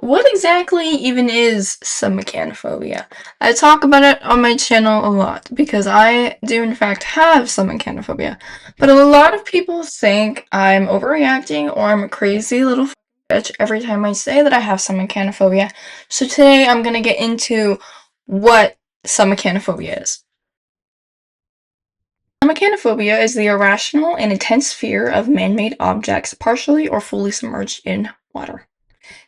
What exactly even is submechanophobia? I talk about it on my channel a lot because I do in fact have submechanophobia, but a lot of people think I'm overreacting or I'm a crazy little bitch every time I say that I have submechanophobia. So today I'm gonna get into what submechanophobia is. Submechanophobia is the irrational and intense fear of man-made objects partially or fully submerged in water.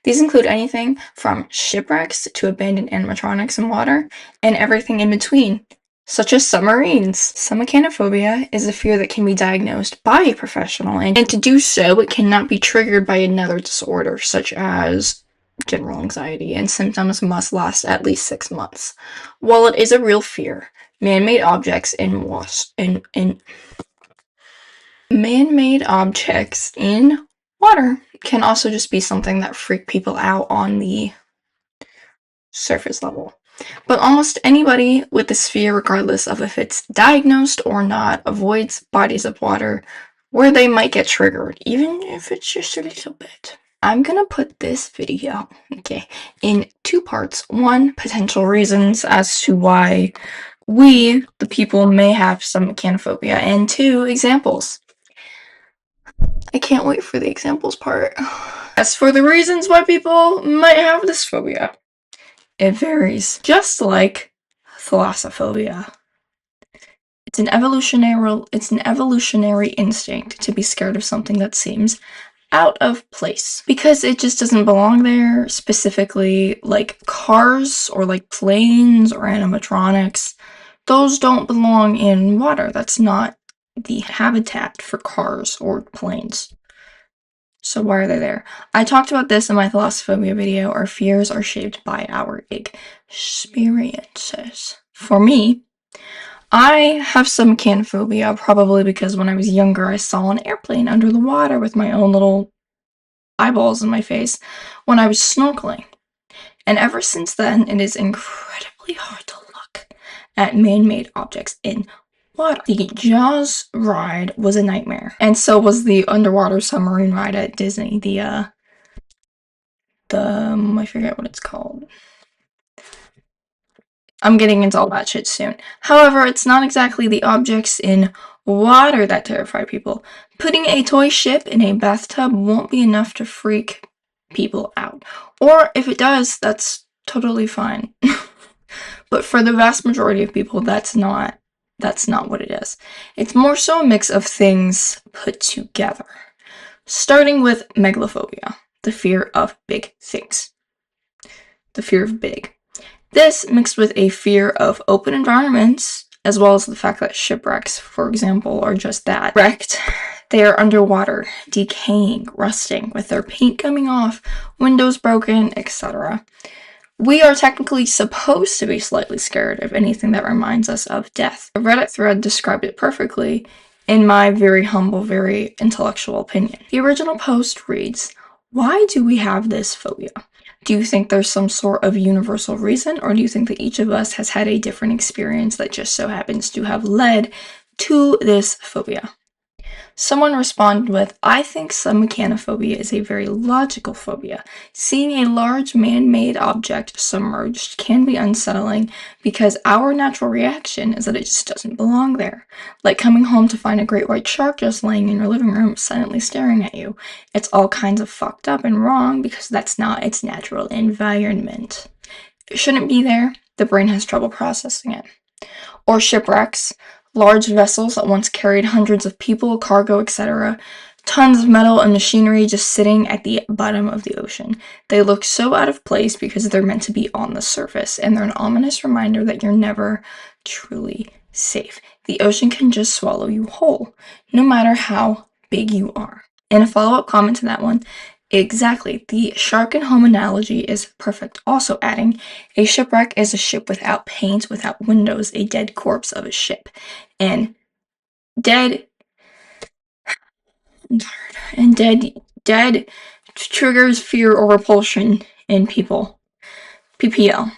These include anything from shipwrecks to abandoned animatronics in water, and everything in between, such as submarines. Submechanophobia is a fear that can be diagnosed by a professional, and to do so, it cannot be triggered by another disorder, such as general anxiety, and symptoms must last at least 6 months. While it is a real fear, man-made objects in water can also just be something that freak people out on the surface level. But almost anybody with this fear, regardless of if it's diagnosed or not, avoids bodies of water where they might get triggered, even if it's just a little bit. I'm gonna put this video, in 2 parts. 1, potential reasons as to why we, the people, may have submechanophobia, and 2, examples. I can't wait for the examples part. As for the reasons why people might have this phobia, it varies. Just like thalassophobia. It's an evolutionary instinct to be scared of something that seems out of place because it just doesn't belong there, specifically like cars or like planes or animatronics. Those don't belong in water. That's not the habitat for cars or planes. So why are they there? I talked about this in my thalassophobia video. Our fears are shaped by our experiences. For me, I have submechanophobia probably because when I was younger, I saw an airplane under the water with my own little eyeballs in my face when I was snorkeling. And ever since then, it is incredibly hard to look at man-made objects in water. The Jaws ride was a nightmare, and so was the underwater submarine ride at Disney. I forget what it's called. I'm getting into all that shit soon. However, it's not exactly the objects in water that terrify people. Putting a toy ship in a bathtub won't be enough to freak people out. Or if it does, that's totally fine. But for the vast majority of people, that's not what it is. It's more so a mix of things put together. Starting with megalophobia, the fear of big things. The fear of big. This mixed with a fear of open environments, as well as the fact that shipwrecks, for example, are just that. Wrecked. They are underwater, decaying, rusting, with their paint coming off, windows broken, etc. We are technically supposed to be slightly scared of anything that reminds us of death. A Reddit thread described it perfectly, in my very humble, very intellectual opinion. The original post reads, "Why do we have this phobia? Do you think there's some sort of universal reason, or do you think that each of us has had a different experience that just so happens to have led to this phobia?" Someone responded with, "I think submechanophobia is a very logical phobia. Seeing a large man-made object submerged can be unsettling because our natural reaction is that it just doesn't belong there. Like coming home to find a great white shark just laying in your living room, silently staring at you. It's all kinds of fucked up and wrong because that's not its natural environment. It shouldn't be there. The brain has trouble processing it." Or shipwrecks. Large vessels that once carried hundreds of people, cargo, etc. Tons of metal and machinery just sitting at the bottom of the ocean. They look so out of place because they're meant to be on the surface, and they're an ominous reminder that you're never truly safe. The ocean can just swallow you whole, no matter how big you are. And a follow-up comment to that one, exactly, the shark and home analogy is perfect. Also adding, a shipwreck is a ship without paint, without windows, a dead corpse of a ship. And dead triggers fear or repulsion in people. PPL.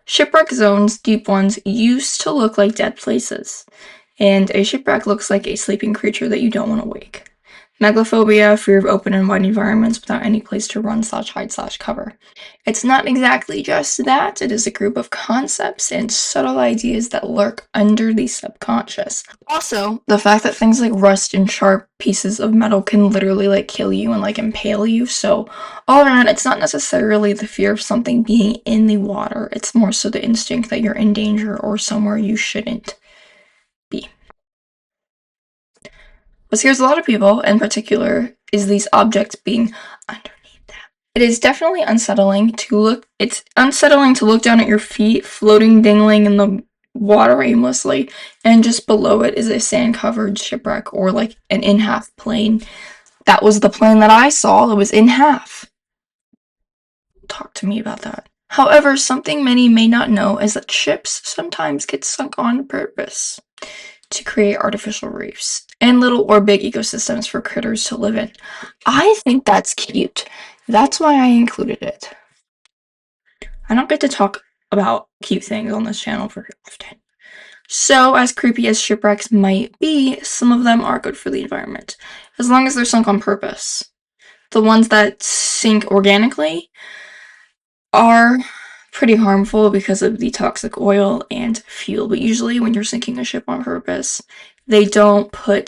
Shipwreck zones, deep ones, used to look like dead places. And a shipwreck looks like a sleeping creature that you don't want to wake. Megalophobia, fear of open and wide environments without any place to run / hide / cover. It's not exactly just that, it is a group of concepts and subtle ideas that lurk under the subconscious. Also, the fact that things like rust and sharp pieces of metal can literally like kill you and like impale you, so all around it's not necessarily the fear of something being in the water, it's more so the instinct that you're in danger or somewhere you shouldn't be. What scares a lot of people, in particular, is these objects being underneath them. It is definitely unsettling to look. It's unsettling to look down at your feet, floating, dangling in the water aimlessly, and just below it is a sand-covered shipwreck or like an in-half plane. That was the plane that I saw. It was in half. Talk to me about that. However, something many may not know is that ships sometimes get sunk on purpose to create artificial reefs and little or big ecosystems for critters to live in. I think that's cute. That's why I included it. I don't get to talk about cute things on this channel very often. So, as creepy as shipwrecks might be, some of them are good for the environment, as long as they're sunk on purpose. The ones that sink organically are pretty harmful because of the toxic oil and fuel, but usually when you're sinking a ship on purpose, they don't put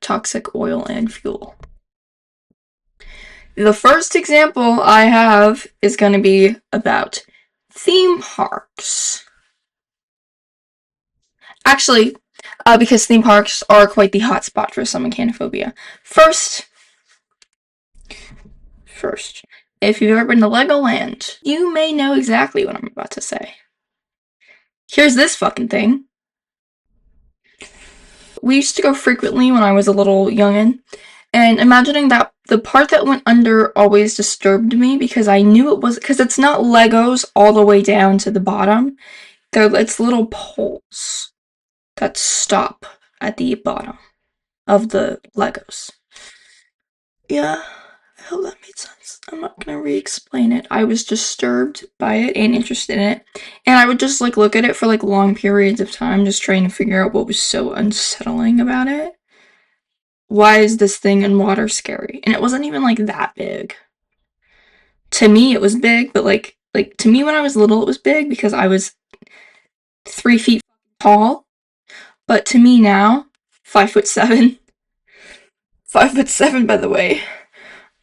toxic oil and fuel. The first example I have is going to be about theme parks. Actually, because theme parks are quite the hotspot for submechanophobia. First, if you've ever been to Legoland, you may know exactly what I'm about to say. Here's this fucking thing. We used to go frequently when I was a little youngin', and imagining that the part that went under always disturbed me because I knew it was, because it's not Legos all the way down to the bottom. It's little poles that stop at the bottom of the Legos. Yeah, I hope that made sense. I'm not gonna re-explain it. I was disturbed by it and interested in it, and I would just like look at it for like long periods of time, just trying to figure out what was so unsettling about it. Why is this thing in water scary? And it wasn't even like that big. To me, it was big, but like to me when I was little, it was big because I was 3 feet tall. But to me now, 5'7", 5'7", by the way.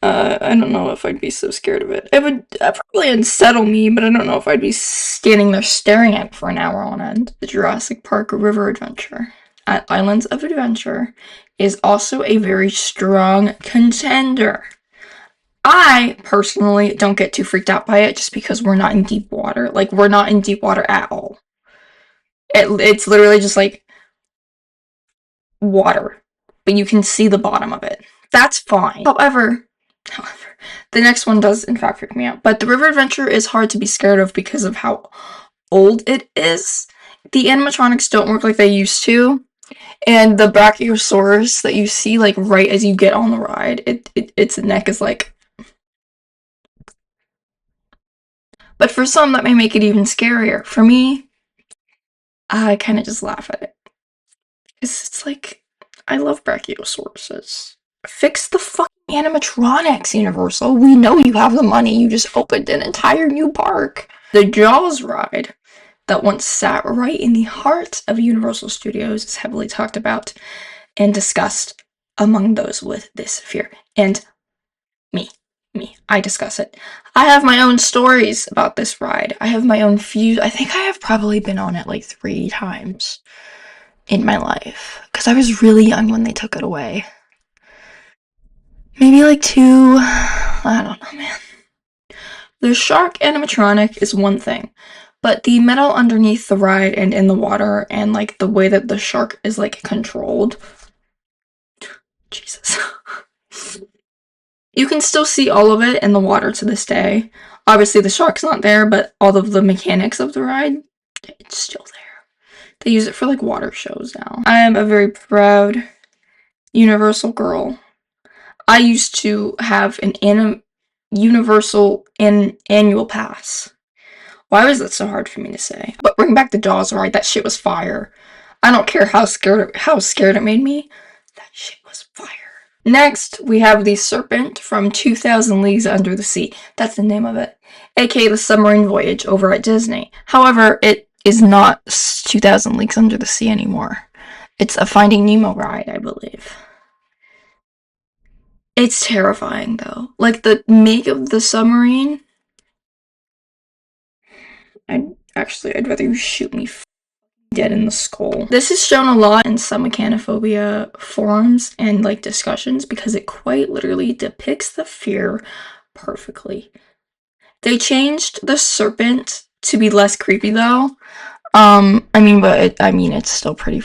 I don't know if I'd be so scared of it. It would probably unsettle me, but I don't know if I'd be standing there staring at it for an hour on end. The Jurassic Park River Adventure at Islands of Adventure is also a very strong contender. I personally don't get too freaked out by it just because we're not in deep water. Like, we're not in deep water at all. It's literally just like water, but you can see the bottom of it. That's fine. However, the next one does in fact freak me out. But the River Adventure is hard to be scared of because of how old it is. The animatronics don't work like they used to. And the Brachiosaurus that you see like right as you get on the ride, its neck is like... But for some, that may make it even scarier. For me, I kind of just laugh at it. It's like, I love Brachiosauruses. Fix the fucking animatronics, Universal. We know you have the money. You just opened an entire new park. The Jaws ride that once sat right in the heart of Universal Studios is heavily talked about and discussed among those with this fear. And me, I discuss it. I have my own stories about this ride. I have my own few. I think I have probably been on it like 3 times in my life because I was really young when they took it away. Maybe like 2. I don't know, man. The shark animatronic is one thing, but the metal underneath the ride and in the water and like the way that the shark is like controlled. Jesus. You can still see all of it in the water to this day. Obviously the shark's not there, but all of the mechanics of the ride, it's still there. They use it for like water shows now. I am a very proud Universal girl. I used to have an Universal annual pass. Why was that so hard for me to say? But bring back the Jaws ride. That shit was fire. I don't care how scared it made me. That shit was fire. Next, we have the Serpent from 2000 Leagues Under the Sea. That's the name of it. AKA the Submarine Voyage over at Disney. However, it is not 2000 Leagues Under the Sea anymore. It's a Finding Nemo ride, I believe. It's terrifying, though. Like, the make of the submarine... I'd rather you shoot me dead in the skull. This is shown a lot in Submechanophobia forums and, like, discussions because it quite literally depicts the fear perfectly. They changed the serpent to be less creepy, though. It's still pretty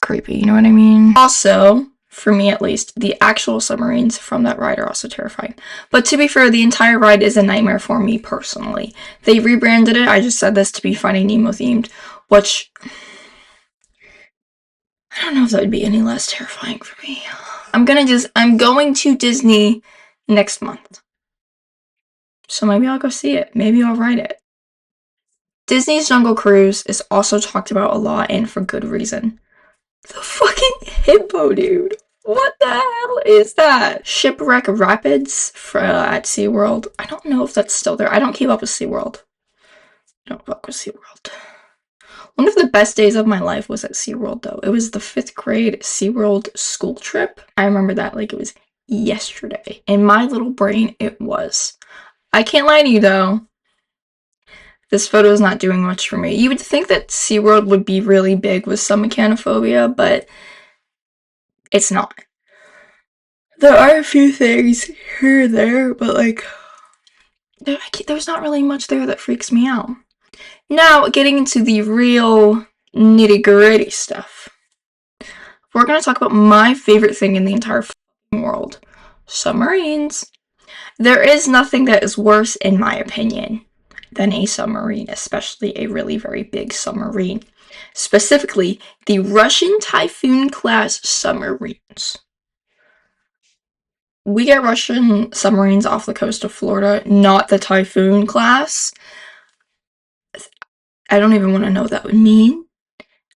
creepy, you know what I mean? Also, for me at least, the actual submarines from that ride are also terrifying. But to be fair, the entire ride is a nightmare for me personally. They rebranded it, I just said this, to be Finding Nemo themed, which... I don't know if that would be any less terrifying for me. I'm going to Disney next month. So maybe I'll go see it. Maybe I'll ride it. Disney's Jungle Cruise is also talked about a lot, and for good reason. The fucking hippo, dude. What the hell is that? Shipwreck Rapids at SeaWorld. I don't know if that's still there. I don't keep up with SeaWorld. I don't fuck with SeaWorld. One of the best days of my life was at SeaWorld, though. It was the 5th grade SeaWorld school trip. I remember that like it was yesterday. In my little brain, it was. I can't lie to you, though. This photo is not doing much for me. You would think that SeaWorld would be really big with Submechanophobia, but it's not. There are a few things here and there, but like, there's not really much there that freaks me out. Now, getting into the real nitty-gritty stuff. We're going to talk about my favorite thing in the entire world. Submarines. There is nothing that is worse, in my opinion, than a submarine, especially a really very big submarine. Specifically, the Russian Typhoon-class submarines. We get Russian submarines off the coast of Florida, not the Typhoon class. I don't even want to know what that would mean.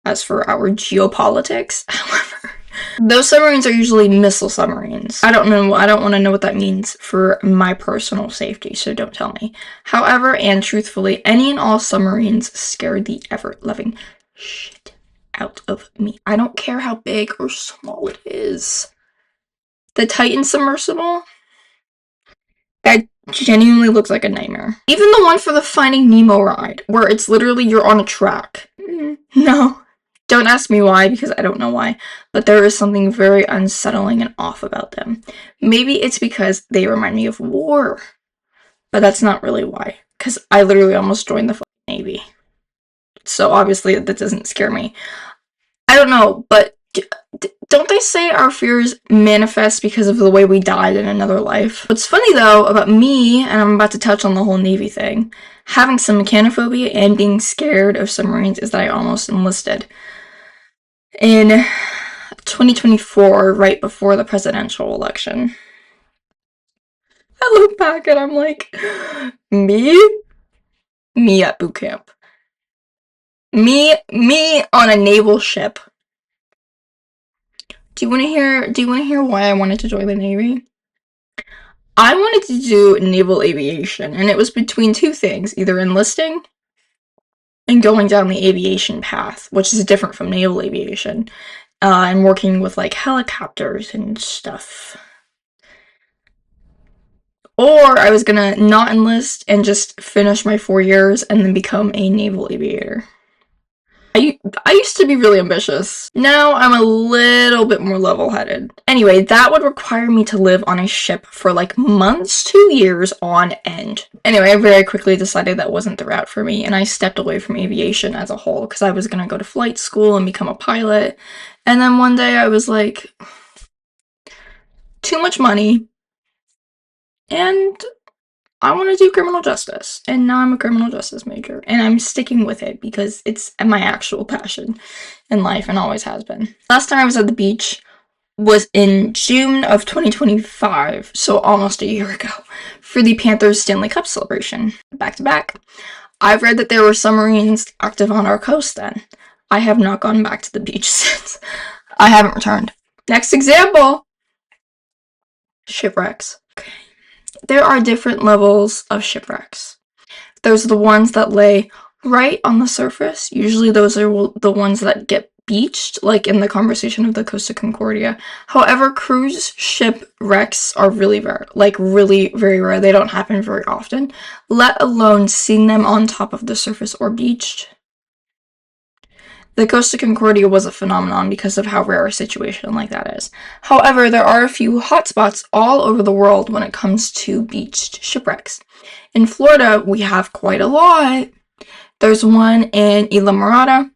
As for our geopolitics, however, those submarines are usually missile submarines. I don't want to know what that means for my personal safety, so don't tell me. However, and truthfully, any and all submarines scare the ever-loving shit out of me. I don't care how big or small it is. The Titan submersible? That genuinely looks like a nightmare. Even the one for the Finding Nemo ride, where it's literally you're on a track. No. Don't ask me why, because I don't know why, but there is something very unsettling and off about them. Maybe it's because they remind me of war, but that's not really why, because I literally almost joined the Navy. So obviously that doesn't scare me. I don't know, but don't they say our fears manifest because of the way we died in another life? What's funny, though, about me, and I'm about to touch on the whole Navy thing, having Submechanophobia and being scared of submarines is that I almost enlisted. In 2024, right before the presidential election. I look back and I'm like, me at boot camp. Me on a naval ship. Do you want to hear why I wanted to join the Navy? I wanted to do naval aviation, and it was between two things, either enlisting and going down the aviation path, which is different from naval aviation, and working with like helicopters and stuff. Or I was gonna not enlist and just finish my 4 years and then become a naval aviator. I used to be really ambitious. Now I'm a little bit more level-headed. Anyway, that would require me to live on a ship for like months to years on end. Anyway, I very quickly decided that wasn't the route for me, and I stepped away from aviation as a whole because I was gonna go to flight school and become a pilot. And then one day I was like, too much money, and I want to do criminal justice, and now I'm a criminal justice major, and I'm sticking with it because it's my actual passion in life and always has been. Last time I was at the beach was in June of 2025, so almost a year ago, for the Panthers Stanley Cup celebration, back to back. I've read that there were submarines active on our coast then. I have not gone back to the beach since. I haven't returned. Next example, Shipwrecks. There are different levels of shipwrecks. There's the ones that lay right on the surface. Usually those are the ones that get beached, like in the conversation of the Costa Concordia. However, cruise shipwrecks are really rare, like really very rare. They don't happen very often, let alone seeing them on top of the surface or beached. The Costa Concordia was a phenomenon because of how rare a situation like that is. However, there are a few hotspots all over the world when it comes to beached shipwrecks. In Florida, we have quite a lot. There's one in Isla Mirada,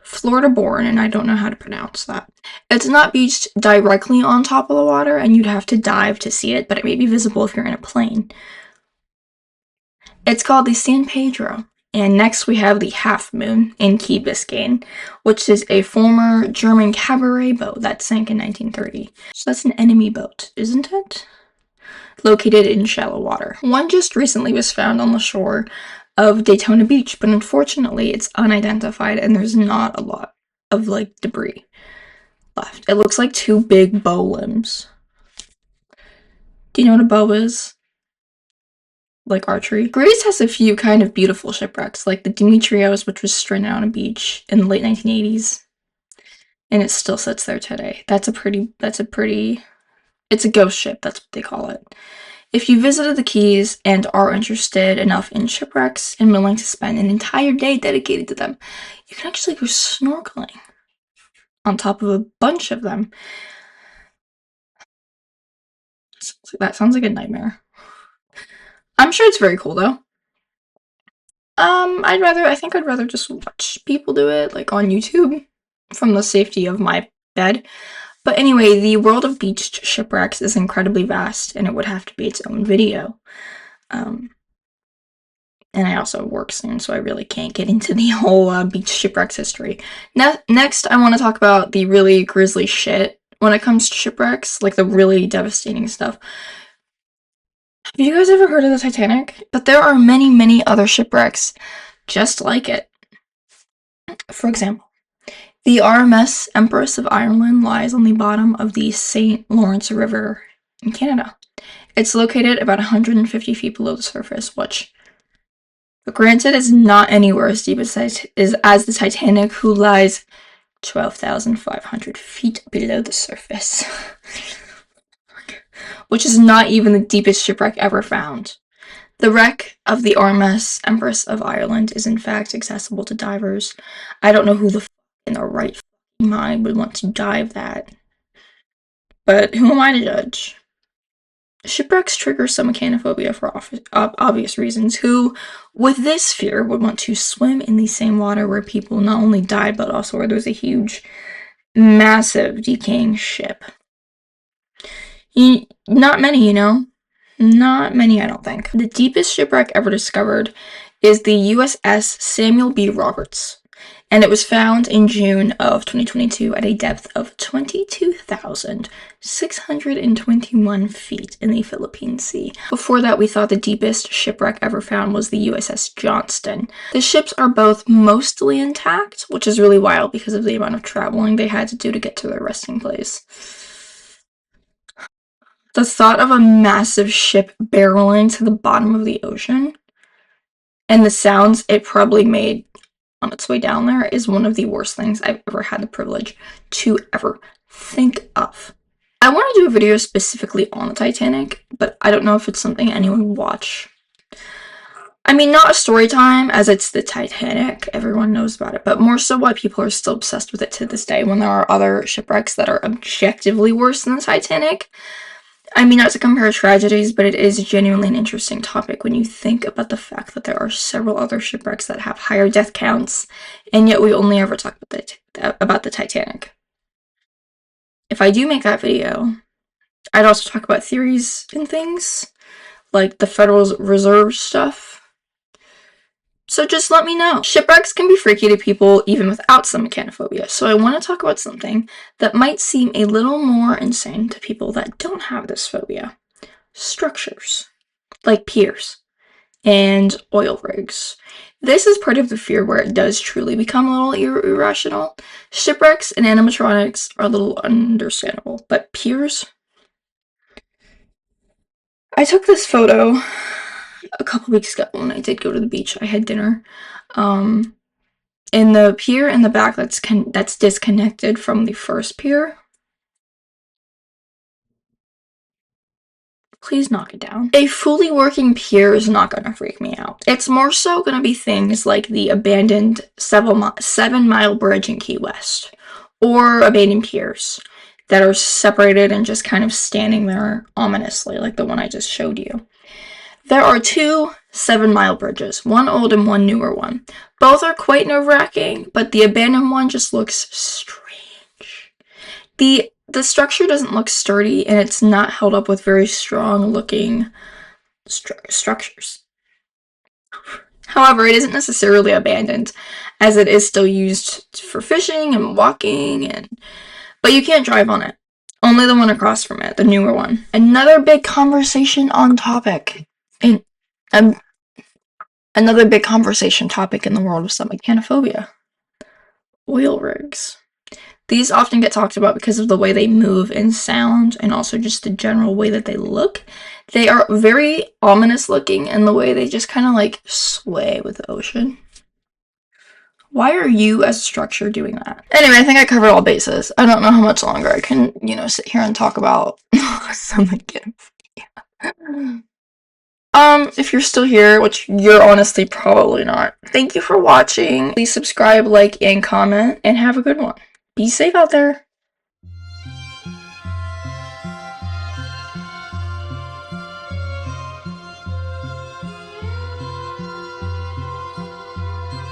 Florida born, and I don't know how to pronounce that. It's not beached directly on top of the water, and you'd have to dive to see it, but it may be visible if you're in a plane. It's called the San Pedro. And next we have the Half Moon in Key Biscayne, which is a former German cabaret boat that sank in 1930. So that's an enemy boat, isn't it? Located in shallow water. One just recently was found on the shore of Daytona Beach, but unfortunately it's unidentified and there's not a lot of like debris left. It looks like two big bow limbs. Do you know what a bow is? Like archery. Greece has a few kind of beautiful shipwrecks, like the Dimitrios, which was stranded on a beach in the late 1980s. And it still sits there today. It's a ghost ship, that's what they call it. If you visited the Keys and are interested enough in shipwrecks and willing to spend an entire day dedicated to them, you can actually go snorkeling on top of a bunch of them. That sounds like a nightmare. I'm sure it's very cool though. I think I'd rather just watch people do it, like on YouTube, from the safety of my bed. But anyway, the world of beached shipwrecks is incredibly vast, and it would have to be its own video. And I also work soon, so I really can't get into the whole beach shipwrecks history. Next, I want to talk about the really grisly shit when it comes to shipwrecks, like the really devastating stuff. Have you guys ever heard of the Titanic? But there are many, many other shipwrecks just like it. For example, the RMS Empress of Ireland lies on the bottom of the St. Lawrence River in Canada. It's located about 150 feet below the surface, which, granted, is not anywhere as deep as the Titanic, who lies 12,500 feet below the surface. Which is not even the deepest shipwreck ever found. The wreck of the RMS Empress of Ireland is in fact accessible to divers. I don't know who the in their right mind would want to dive that. But who am I to judge? Shipwrecks trigger submechanophobia for obvious reasons. Who, with this fear, would want to swim in the same water where people not only died, but also where there's a huge, massive, decaying ship? Not many, you know? Not many, I don't think. The deepest shipwreck ever discovered is the USS Samuel B. Roberts, and it was found in June of 2022 at a depth of 22,621 feet in the Philippine Sea. Before that, we thought the deepest shipwreck ever found was the USS Johnston. The ships are both mostly intact, which is really wild because of the amount of traveling they had to do to get to their resting place. The thought of a massive ship barreling to the bottom of the ocean and the sounds it probably made on its way down there is one of the worst things I've ever had the privilege to ever think of. I want to do a video specifically on the Titanic, but I don't know if it's something anyone would watch. I mean, not a story time, as it's the Titanic, everyone knows about it, but more so why people are still obsessed with it to this day when there are other shipwrecks that are objectively worse than the Titanic. I mean, not to compare tragedies, but it is genuinely an interesting topic when you think about the fact that there are several other shipwrecks that have higher death counts, and yet we only ever talk about the Titanic. If I do make that video, I'd also talk about theories and things, like the Federal Reserve stuff. So just let me know. Shipwrecks can be freaky to people even without submechanophobia, so I want to talk about something that might seem a little more insane to people that don't have this phobia. Structures, like piers and oil rigs. This is part of the fear where it does truly become a little irrational. Shipwrecks and animatronics are a little understandable, but piers? I took this photo a couple weeks ago when I did go to the beach. I had dinner. In the pier in the back that's disconnected from the first pier. Please knock it down. A fully working pier is not gonna freak me out. It's more so gonna be things like the abandoned 7-mile bridge in Key West, or abandoned piers that are separated and just kind of standing there ominously, like the one I just showed you. There are 2 7-mile bridges, one old and one newer one. Both are quite nerve-wracking, but the abandoned one just looks strange. The structure doesn't look sturdy, and it's not held up with very strong-looking structures. However, it isn't necessarily abandoned, as it is still used for fishing and walking, but you can't drive on it. Only the one across from it, the newer one. Another big conversation topic in the world of submechanophobia. Oil rigs. These often get talked about because of the way they move and sound, and also just the general way that they look. They are very ominous looking in the way they just kind of like sway with the ocean. Why are you as a structure doing that? Anyway, I think I covered all bases. I don't know how much longer I can, sit here and talk about submechanophobia. If you're still here, which you're honestly probably not, thank you for watching. Please subscribe, like, and comment, and have a good one. Be safe out there.